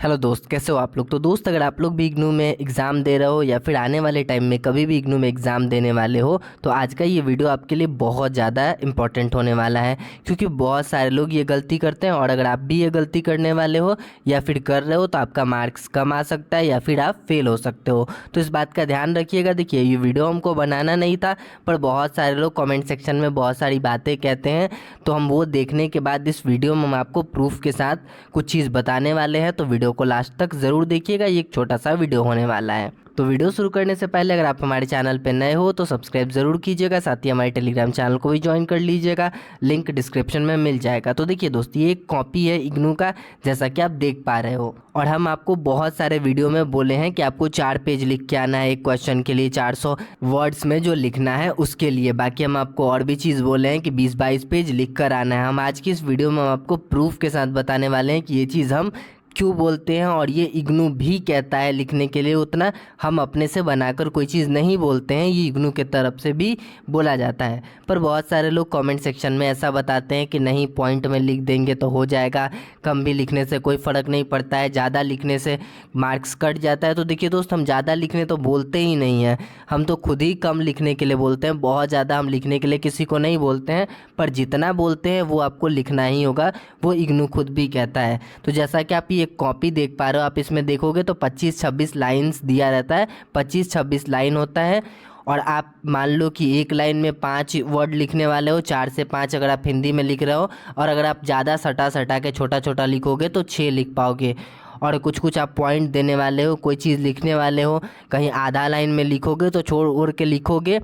Hello दोस्त, कैसे हो आप लोग। तो दोस्त, अगर आप लोग भी इग्नू में एग्ज़ाम दे रहे हो या फिर आने वाले टाइम में कभी भी इग्नू में एग्ज़ाम देने वाले हो, तो आज का ये वीडियो आपके लिए बहुत ज़्यादा इंपॉर्टेंट होने वाला है। क्योंकि बहुत सारे लोग ये गलती करते हैं और अगर आप भी ये गलती करने वाले हो या फिर कर रहे हो तो आपका मार्क्स कम आ सकता है या फिर आप फेल हो सकते हो। तो इस बात का ध्यान रखिएगा। देखिए, ये वीडियो हमको बनाना नहीं था, पर बहुत सारे लोग कमेंट सेक्शन में बहुत सारी बातें कहते हैं, तो हम वो देखने के बाद इस वीडियो में हम आपको प्रूफ के साथ कुछ चीज़ बताने वाले हैं। तो वीडियो को लास्ट तक ज़रूर देखिएगा, ये एक छोटा सा वीडियो होने वाला है। तो वीडियो शुरू करने से पहले अगर आप हमारे चैनल पर नए हो तो सब्सक्राइब ज़रूर कीजिएगा, साथ ही हमारे टेलीग्राम चैनल को भी ज्वाइन कर लीजिएगा, लिंक डिस्क्रिप्शन में मिल जाएगा। तो देखिए दोस्त, ये एक कॉपी है इग्नू का, जैसा कि आप देख पा रहे हो। और हम आपको बहुत सारे वीडियो में बोले हैं कि आपको 4 पेज लिख के आना है एक क्वेश्चन के लिए, 400 वर्ड्स में जो लिखना है उसके लिए। बाकी हम आपको और भी चीज़ बोले हैं कि 20-22 पेज लिख कर आना है। हम आज की इस वीडियो में हम आपको प्रूफ के साथ बताने वाले हैं कि ये चीज़ हम क्यों बोलते हैं, और ये इग्नू भी कहता है लिखने के लिए उतना, हम अपने से बनाकर कोई चीज़ नहीं बोलते हैं, ये इग्नू के तरफ से भी बोला जाता है। पर बहुत सारे लोग कमेंट सेक्शन में ऐसा बताते हैं कि नहीं, पॉइंट में लिख देंगे तो हो जाएगा, कम भी लिखने से कोई फ़र्क नहीं पड़ता है, ज़्यादा लिखने से मार्क्स कट जाता है। तो देखिए दोस्त, हम ज़्यादा लिखने तो बोलते ही नहीं हैं, हम तो खुद ही कम लिखने के लिए बोलते हैं। बहुत ज़्यादा हम लिखने के लिए किसी को नहीं बोलते हैं, पर जितना बोलते हैं वो आपको लिखना ही होगा, वो इग्नू खुद भी कहता है। तो जैसा कि आप ये कॉपी देख पा रहे हो, आप इसमें देखोगे तो 25-26 लाइन्स दिया रहता है, 25-26 लाइन होता है। और आप मान लो कि एक लाइन में 5 वर्ड लिखने वाले हो, 4 से 5 अगर आप हिंदी में लिख रहे हो, और अगर आप ज़्यादा सटा सटा के छोटा छोटा लिखोगे तो 6 लिख पाओगे। और कुछ कुछ आप पॉइंट देने वाले हो, कोई चीज़ लिखने वाले हो, कहीं आधा लाइन में लिखोगे तो छोड़ ओढ़ के लिखोगे,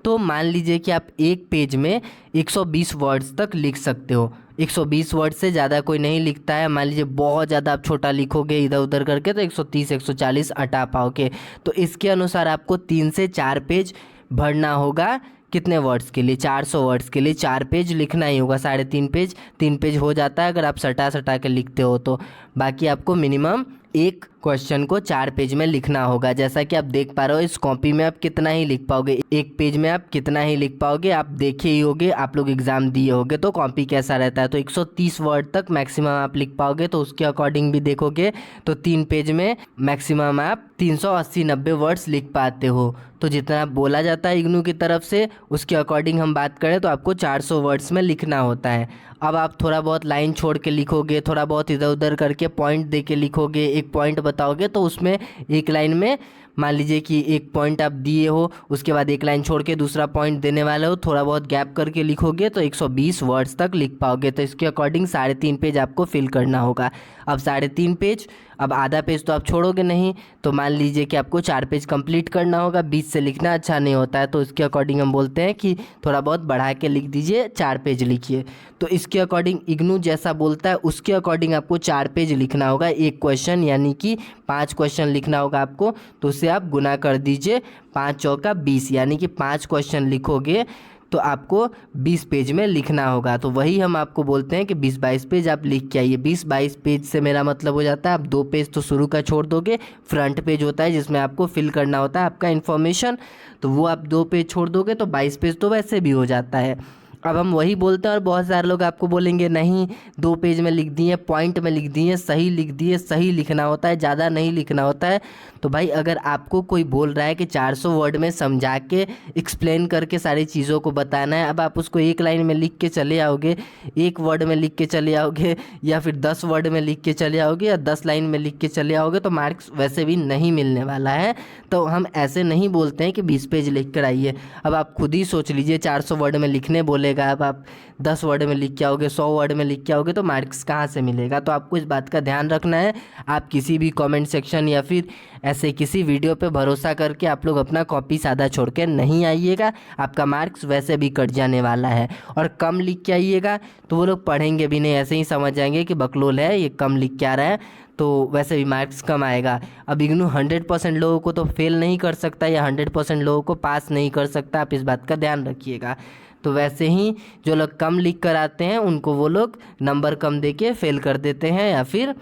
तो मान लीजिए कि आप एक पेज में 120 वर्ड्स तक लिख सकते हो। 120 वर्ड से ज़्यादा कोई नहीं लिखता है। मान लीजिए बहुत ज़्यादा आप छोटा लिखोगे इधर उधर करके तो 130-140 हटा पाओगे। तो इसके अनुसार आपको 3 से 4 पेज भरना होगा। कितने वर्ड्स के लिए? 400 वर्ड्स के लिए 4 पेज लिखना ही होगा। 3.5 पेज, 3 पेज हो जाता है अगर आप सटा सटा के लिखते हो तो। बाकी आपको मिनिमम एक क्वेश्चन को 4 पेज में लिखना होगा। जैसा कि आप देख पा रहे हो, इस कॉपी में आप कितना ही लिख पाओगे, एक पेज में आप कितना ही लिख पाओगे, आप देखे ही होगे, आप लोग एग्जाम दिए होगे तो कॉपी कैसा रहता है। तो 130 वर्ड तक मैक्सिमम आप लिख पाओगे, तो उसके अकॉर्डिंग भी देखोगे तो 3 पेज में मैक्सिमम आप 380-90 वर्ड्स लिख पाते हो। तो जितना बोला जाता है इग्नू की तरफ से, उसके अकॉर्डिंग हम बात करें तो आपको 400 वर्ड्स में लिखना होता है। अब आप थोड़ा बहुत लाइन छोड़ के लिखोगे, थोड़ा बहुत इधर उधर करके पॉइंट दे के लिखोगे, एक पॉइंट बताओगे, तो उसमें एक लाइन में मान लीजिए कि एक पॉइंट आप दिए हो, उसके बाद एक लाइन छोड़ के दूसरा पॉइंट देने वाले हो, थोड़ा बहुत गैप करके लिखोगे तो 120 वर्ड्स तक लिख पाओगे। तो इसके अकॉर्डिंग 3.5 पेज आपको फिल करना होगा। अब 3.5 पेज, अब आधा पेज तो आप छोड़ोगे नहीं, तो मान लीजिए कि आपको 4 पेज कंप्लीट करना होगा। बीच से लिखना अच्छा नहीं होता है, तो इसके अकॉर्डिंग हम बोलते हैं कि थोड़ा बहुत बढ़ा के लिख दीजिए, 4 पेज लिखिए। तो इसके अकॉर्डिंग इग्नू जैसा बोलता है उसके अकॉर्डिंग आपको 4 पेज लिखना होगा एक क्वेश्चन, यानी कि 5 क्वेश्चन लिखना होगा आपको। तो उससे आप गुना कर दीजिए, 5 चौका 20, यानी कि 5 क्वेश्चन लिखोगे तो आपको 20 पेज में लिखना होगा। तो वही हम आपको बोलते हैं कि 20-22 पेज आप लिख के आइए। 20-22 पेज से मेरा मतलब हो जाता है आप 2 पेज तो शुरू का छोड़ दोगे, फ्रंट पेज होता है जिसमें आपको फिल करना होता है आपका इन्फॉर्मेशन, तो वो आप 2 पेज छोड़ दोगे तो 22 पेज तो वैसे भी हो जाता है। अब हम वही बोलते हैं और बहुत सारे लोग आपको बोलेंगे नहीं, 2 पेज में लिख दिए, पॉइंट में लिख दिए, सही लिख दिए, सही लिखना होता है, ज़्यादा नहीं लिखना होता है। तो भाई, अगर आपको कोई बोल रहा है कि 400 वर्ड में समझा के एक्सप्लेन करके सारी चीज़ों को बताना है, अब आप उसको एक लाइन में लिख के चले आओगे, एक वर्ड में लिख के चले आओगे, या फिर 10 वर्ड में लिख के चले आओगे, या 10 लाइन में लिख के चले आओगे, तो मार्क्स वैसे भी नहीं मिलने वाला है। तो हम ऐसे नहीं बोलते हैं कि 20 पेज लिख कर आइए। अब आप खुद ही सोच लीजिए, 400 वर्ड में लिखने बोले, अब आप 10 वर्ड में लिख के आओगे, 100 वर्ड में लिख के आओगे, तो मार्क्स कहाँ से मिलेगा। तो आपको इस बात का ध्यान रखना है। आप किसी भी कमेंट सेक्शन या फिर ऐसे किसी वीडियो पे भरोसा करके आप लोग अपना कॉपी सादा छोड़ के नहीं आइएगा, आपका मार्क्स वैसे भी कट जाने वाला है। और कम लिख के आइएगा तो वो लोग पढ़ेंगे भी नहीं, ऐसे ही समझ जाएंगे कि बकलोल है, ये कम लिख के आ रहा है, तो वैसे भी मार्क्स कम आएगा। अब इग्नू 100% लोगों को तो फेल नहीं कर सकता या 100% लोगों को पास नहीं कर सकता, आप इस बात का ध्यान रखिएगा। तो वैसे ही जो लोग कम लिख कर आते हैं उनको वो लोग नंबर कम देके फेल कर देते हैं, या फिर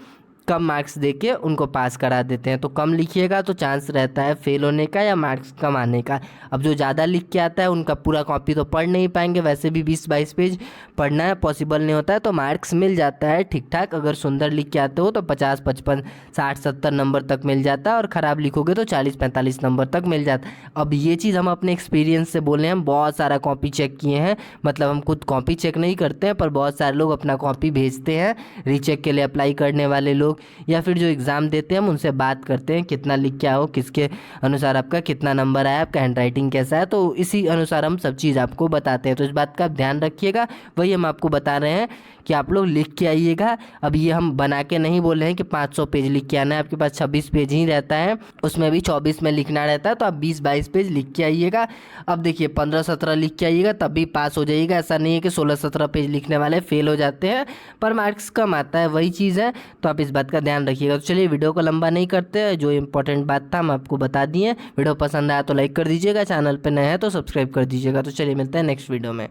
कम मार्क्स देके उनको पास करा देते हैं। तो कम लिखिएगा तो चांस रहता है फेल होने का या मार्क्स कम आने का। अब जो ज़्यादा लिख के आता है उनका पूरा कॉपी तो पढ़ नहीं पाएंगे, वैसे भी 20-22 पेज पढ़ना है पॉसिबल नहीं होता है, तो मार्क्स मिल जाता है ठीक ठाक। अगर सुंदर लिख के आते हो तो 50, 55, 60, 70 नंबर तक मिल जाता है, और ख़राब लिखोगे तो 40, 45 नंबर तक मिल जाता है। अब ये चीज़ हम अपने एक्सपीरियंस से बोले, हम बहुत सारा कॉपी चेक किए हैं, मतलब हम खुद कॉपी चेक नहीं करते हैं पर बहुत सारे लोग अपना कॉपी भेजते हैं रीचेक के लिए अप्लाई करने वाले लोग, या फिर जो एग्ज़ाम देते हैं हम उनसे बात करते हैं कितना लिख के आओ, किसके अनुसार आपका कितना नंबर आया, आपका हैंड राइटिंग कैसा है, तो इसी अनुसार हम सब चीज़ आपको बताते हैं। तो इस बात का आप ध्यान रखिएगा, वही हम आपको बता रहे हैं कि आप लोग लिख के आइएगा। अब ये हम बना के नहीं बोल रहे हैं कि 500 पेज लिख के आना है, आपके पास 26 पेज ही रहता है, उसमें भी 24 में लिखना रहता है, तो आप 20-22 पेज लिख के आइएगा। अब देखिए 15-17 लिख के आइएगा तब भी पास हो जाइएगा, ऐसा नहीं है कि 16-17 पेज लिखने वाले फेल हो जाते हैं पर मार्क्स कम आता है, वही चीज़ है। तो आप इस बात का ध्यान रखिएगा। तो चलिए वीडियो को लंबा नहीं करते हैं, जो इंपॉर्टेंट बात था हम आपको बता दिए। वीडियो पसंद आया तो लाइक कर दीजिएगा, चैनल पर नए हैं तो सब्सक्राइब कर दीजिएगा। तो चलिए मिलते हैं नेक्स्ट वीडियो में।